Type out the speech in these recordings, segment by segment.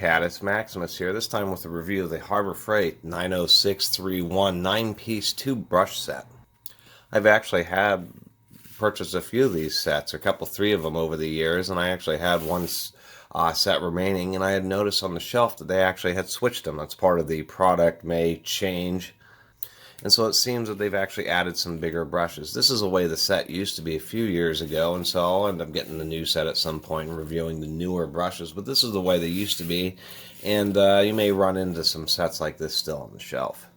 Caddis Maximus here, this time with a review of the Harbor Freight 90631 9-piece tube brush set. I've actually had purchased a few of these sets, three of them over the years, and I actually had one set remaining, and I had noticed on the shelf that they actually had switched them. That's part of the product may change. And so it seems that they've actually added some bigger brushes. This is the way the set used to be a few years ago, and so I'll end up getting the new set at some point and reviewing the newer brushes. But this is the way they used to be, and you may run into some sets like this still on the shelf.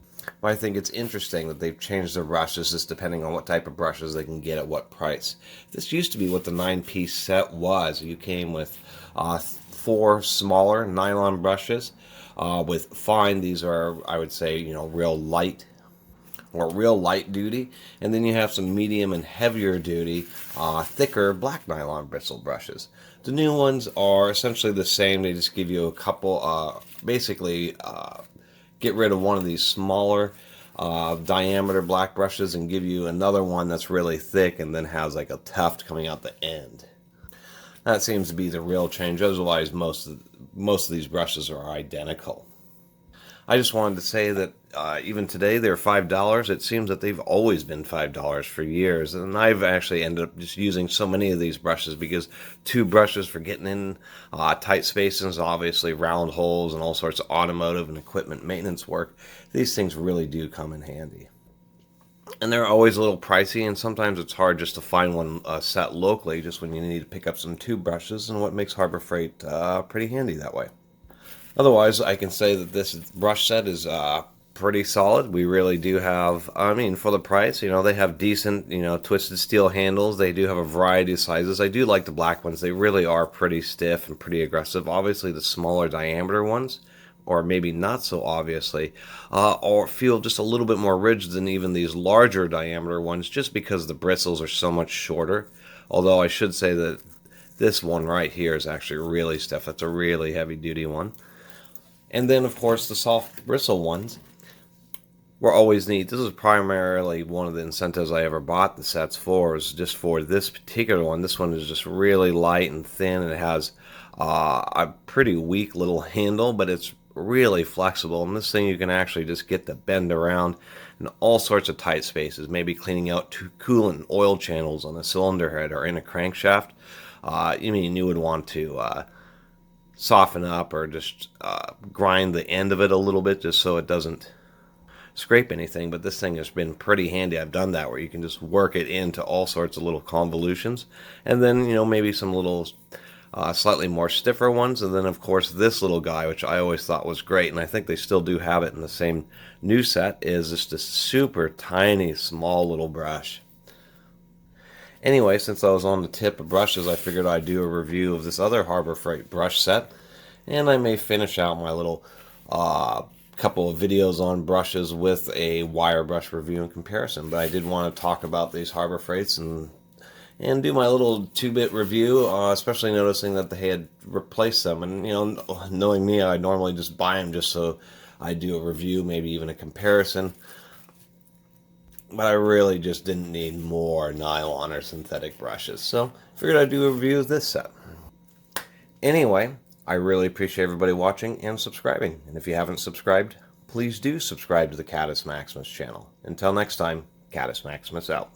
But I think it's interesting that they've changed their brushes just depending on what type of brushes they can get at what price. This used to be what the 9-piece set was. You came with 4 smaller nylon brushes with fine. These are, I would say, real light duty, and then you have some medium and heavier duty, thicker black nylon bristle brushes. The new ones are essentially the same. They just give you a couple, basically get rid of one of these smaller diameter black brushes and give you another one that's really thick and then has like a tuft coming out the end. That seems to be the real change. Otherwise, most of these brushes are identical. I just wanted to say that even today they're $5. It seems that they've always been $5 for years, and I've actually ended up just using so many of these brushes because 2 brushes for getting in tight spaces, obviously round holes and all sorts of automotive and equipment maintenance work. These things really do come in handy. And they're always a little pricey, and sometimes it's hard just to find one set locally just when you need to pick up some tube brushes, and what makes Harbor Freight pretty handy that way. Otherwise, I can say that this brush set is pretty solid. We really do have, for the price, they have decent, twisted steel handles. They do have a variety of sizes. I do like the black ones. They really are pretty stiff and pretty aggressive. Obviously, the smaller diameter ones, or maybe not so obviously, or feel just a little bit more rigid than even these larger diameter ones, just because the bristles are so much shorter. Although I should say that this one right here is actually really stiff. That's a really heavy duty one. And then, of course, the soft bristle ones were always neat. This is primarily one of the incentives I ever bought the sets for, is just for this particular one. This one is just really light and thin, and it has a pretty weak little handle, but it's really flexible. And this thing you can actually just get to bend around in all sorts of tight spaces, maybe cleaning out coolant and oil channels on a cylinder head or in a crankshaft. You would want to soften up or just grind the end of it a little bit just so it doesn't scrape anything, but this thing has been pretty handy. I've done that where you can just work it into all sorts of little convolutions, and then maybe some little slightly more stiffer ones, and then of course this little guy, which I always thought was great, and I think they still do have it in the same new set, is just a super tiny small little brush. Anyway, since I was on the tip of brushes, I figured I'd do a review of this other Harbor Freight brush set, and I may finish out my little couple of videos on brushes with a wire brush review and comparison. But I did want to talk about these Harbor Freights and do my little 2-bit review, especially noticing that they had replaced them. And knowing me, I normally just buy them just so I do a review, maybe even a comparison. But I really just didn't need more nylon or synthetic brushes, so I figured I'd do a review of this set. Anyway, I really appreciate everybody watching and subscribing, and if you haven't subscribed, please do subscribe to the Caddis Maximus channel. Until next time, Caddis Maximus out.